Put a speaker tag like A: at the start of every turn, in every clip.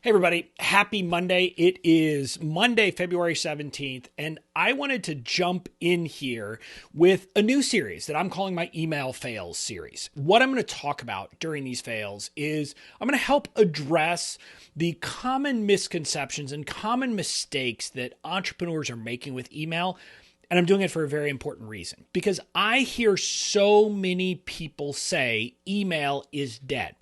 A: Hey everybody, happy Monday. It is Monday, February 17th, and I wanted to jump in here with a new series that I'm calling my Email Fails series. What I'm going to talk about during these fails is I'm going to help address the common misconceptions and common mistakes that entrepreneurs are making with email. And I'm doing it for a very important reason, because I hear so many people say email is dead.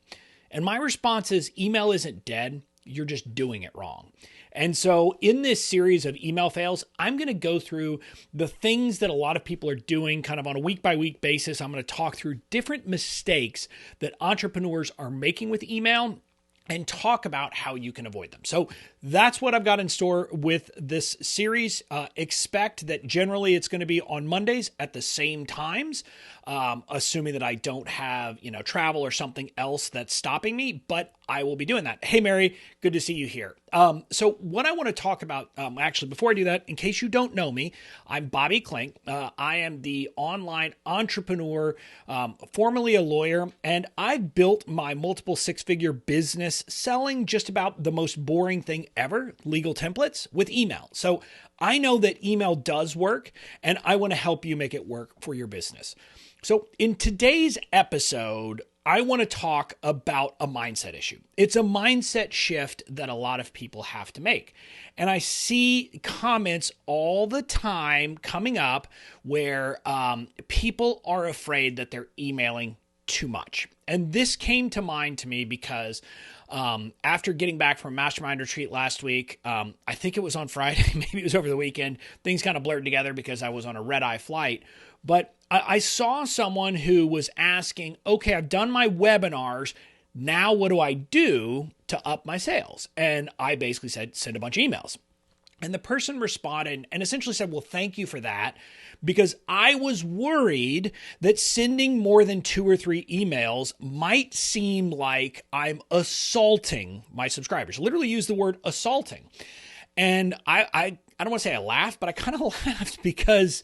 A: And my response is email isn't dead. You're just doing it wrong. And so in this series of email fails, I'm going to go through the things that a lot of people are doing kind of on a week by week basis. I'm going to talk through different mistakes that entrepreneurs are making with email and talk about how you can avoid them. So that's what I've got in store with this series. Expect that generally it's going to be on Mondays at the same times, assuming that I don't have, travel or something else that's stopping me, but I will be doing that. Hey, Mary, good to see you here. So what I want to talk about, actually, before I do that, in case you don't know me, I'm Bobby Klink. I am the online entrepreneur, formerly a lawyer, and I've built my multiple six-figure business selling just about the most boring thing ever, legal templates, with email. So I know that email does work, and I want to help you make it work for your business. So in today's episode, I want to talk about a mindset issue. It's a mindset shift that a lot of people have to make. And I see comments all the time coming up where people are afraid that they're emailing too much. And this came to mind to me because after getting back from a mastermind retreat last week, I think it was on Friday, maybe it was over the weekend, things kind of blurred together because I was on a red-eye flight. But I saw someone who was asking, okay, I've done my webinars. Now what do I do to up my sales? And I basically said, send a bunch of emails. And the person responded and essentially said, well, thank you for that, because I was worried that sending more than 2 or 3 emails might seem like I'm assaulting my subscribers. Literally use the word assaulting. And I don't want to say I laughed, but I kind of laughed because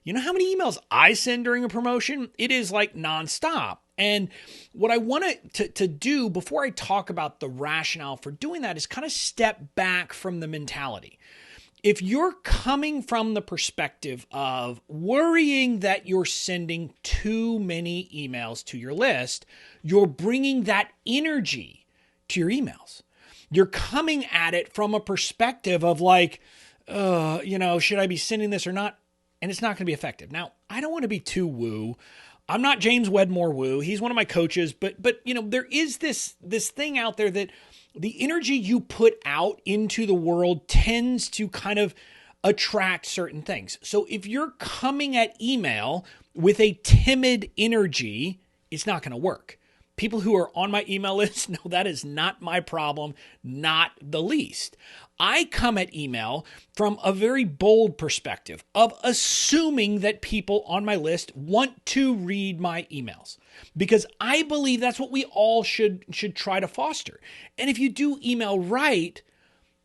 A: you know how many emails I send during a promotion? It is like nonstop. And what I want to do before I talk about the rationale for doing that is kind of step back from the mentality. If you're coming from the perspective of worrying that you're sending too many emails to your list, you're bringing that energy to your emails. You're coming at it from a perspective of like, should I be sending this or not? And it's not going to be effective. Now, I don't want to be too woo. I'm not James Wedmore woo. He's one of my coaches, but there is this thing out there that the energy you put out into the world tends to kind of attract certain things. So if you're coming at email with a timid energy, it's not going to work. People who are on my email list know that is not my problem, not the least. I come at email from a very bold perspective of assuming that people on my list want to read my emails, because I believe that's what we all should try to foster. And if you do email right,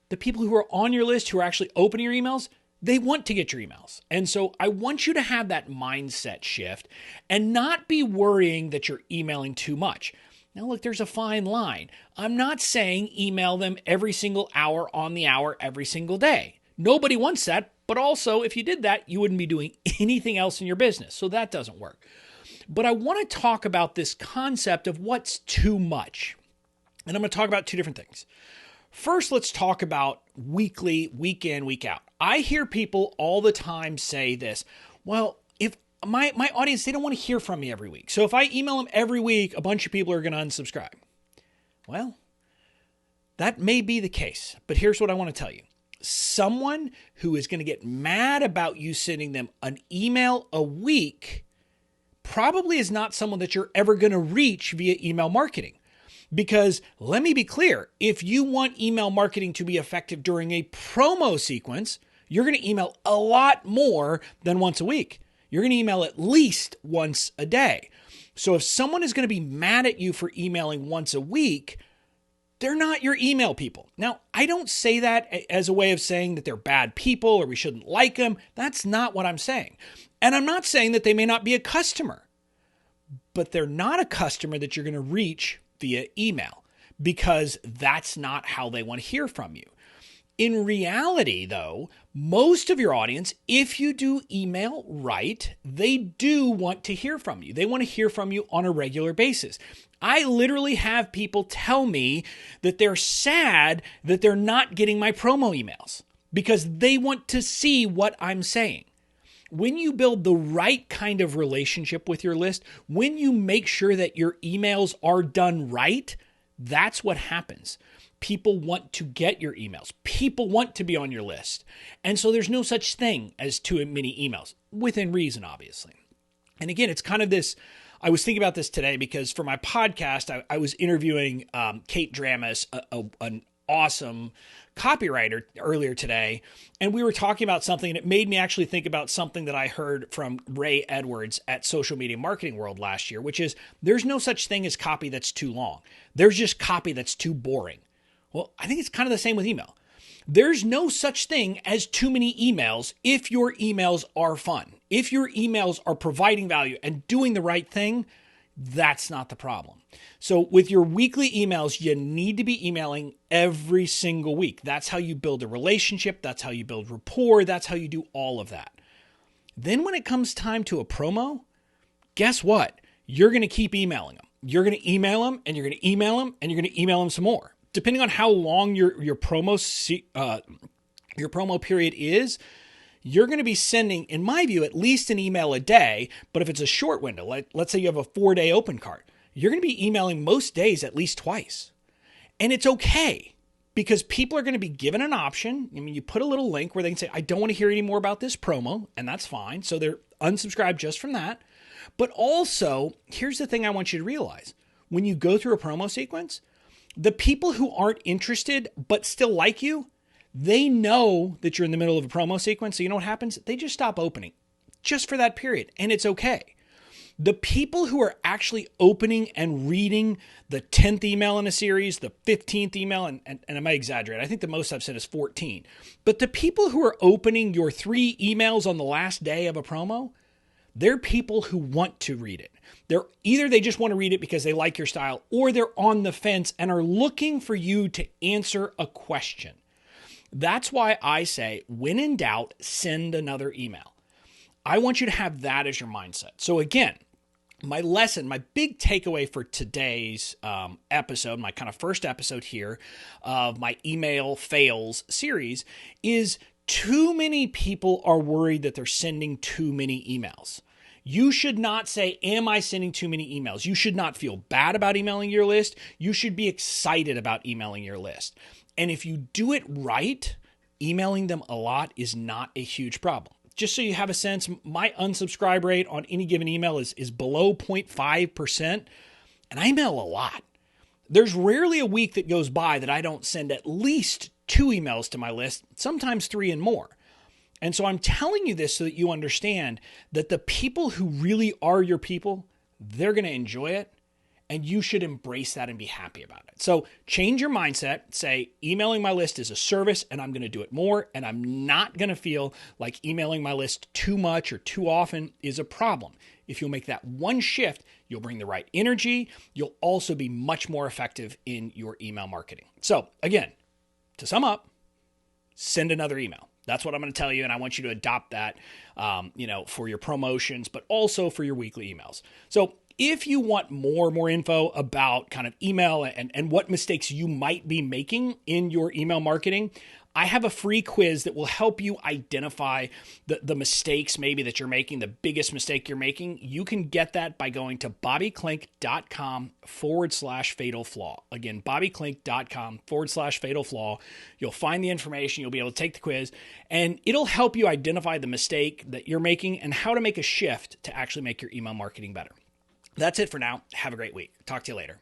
A: the people who are on your list, who are actually opening your emails, they want to get your emails. And so I want you to have that mindset shift and not be worrying that you're emailing too much. Now, look, there's a fine line. I'm not saying email them every single hour on the hour every single day. Nobody wants that. But also, if you did that, you wouldn't be doing anything else in your business. So that doesn't work. But I want to talk about this concept of what's too much. And I'm going to talk about 2 different things. First, let's talk about weekly, week in, week out. I hear people all the time say this, well, if my audience, they don't want to hear from me every week. So if I email them every week, a bunch of people are going to unsubscribe. Well, that may be the case, but here's what I want to tell you. Someone who is going to get mad about you sending them an email a week probably is not someone that you're ever going to reach via email marketing. Because let me be clear, if you want email marketing to be effective during a promo sequence, you're going to email a lot more than once a week. You're going to email at least once a day. So if someone is going to be mad at you for emailing once a week, they're not your email people. Now, I don't say that as a way of saying that they're bad people or we shouldn't like them. That's not what I'm saying. And I'm not saying that they may not be a customer, but they're not a customer that you're going to reach via email. because that's not how they want to hear from you. In reality, though, most of your audience, if you do email right, they do want to hear from you. They want to hear from you on a regular basis. I literally have people tell me that they're sad that they're not getting my promo emails because they want to see what I'm saying. When you build the right kind of relationship with your list, when you make sure that your emails are done right, that's what happens. People want to get your emails. People want to be on your list. And so there's no such thing as too many emails, within reason, obviously. And again, it's kind of this, I was thinking about this today because for my podcast, I was interviewing Kate Dramas, an awesome copywriter, earlier today, and we were talking about something, and it made me actually think about something that I heard from Ray Edwards at Social Media Marketing World last year, which is there's no such thing as copy that's too long. There's just copy that's too boring. Well, I think it's kind of the same with email. There's no such thing as too many emails if your emails are fun. If your emails are providing value and doing the right thing, that's not the problem. So with your weekly emails, you need to be emailing every single week. That's how you build a relationship. That's how you build rapport. That's how you do all of that. Then when it comes time to a promo, guess what? You're going to keep emailing them. You're going to email them and you're going to email them and you're going to email them some more. Depending on how long your promo period is, you're going to be sending, in my view, at least an email a day. But if it's a short window, like let's say you have a 4-day open cart, you're going to be emailing most days at least twice. And it's okay because people are going to be given an option. I mean, you put a little link where they can say, I don't want to hear any more about this promo, and that's fine. So they're unsubscribed just from that. But also, here's the thing I want you to realize. When you go through a promo sequence, the people who aren't interested but still like you, they know that you're in the middle of a promo sequence. So you know what happens? They just stop opening just for that period. And it's okay. The people who are actually opening and reading the 10th email in a series, the 15th email, and I might exaggerate. I think the most I've said is 14. But the people who are opening your 3 emails on the last day of a promo, they're people who want to read it. They just want to read it because they like your style, or they're on the fence and are looking for you to answer a question. That's why I say, when in doubt, send another email. I want you to have that as your mindset. So again, my big takeaway for today's episode, my kind of first episode here of my email fails series is too many people are worried that they're sending too many emails. You should not say, am I sending too many emails? You should not feel bad about emailing your list. You should be excited about emailing your list. And if you do it right, emailing them a lot is not a huge problem. Just so you have a sense, my unsubscribe rate on any given email is below 0.5%, and I email a lot. There's rarely a week that goes by that I don't send at least 2 emails to my list, sometimes 3 and more. And so I'm telling you this so that you understand that the people who really are your people, they're going to enjoy it, and you should embrace that and be happy about it. So change your mindset. Say, emailing my list is a service and I'm going to do it more. And I'm not going to feel like emailing my list too much or too often is a problem. If you'll make that one shift, you'll bring the right energy. You'll also be much more effective in your email marketing. So again, to sum up, send another email. That's what I'm going to tell you. And I want you to adopt that, for your promotions, but also for your weekly emails. So if you want more info about kind of email and what mistakes you might be making in your email marketing, I have a free quiz that will help you identify the mistakes maybe that you're making, the biggest mistake you're making. You can get that by going to bobbyklink.com/fatal flaw. Again, bobbyklink.com/fatal flaw. You'll find the information. You'll be able to take the quiz, and it'll help you identify the mistake that you're making and how to make a shift to actually make your email marketing better. That's it for now. Have a great week. Talk to you later.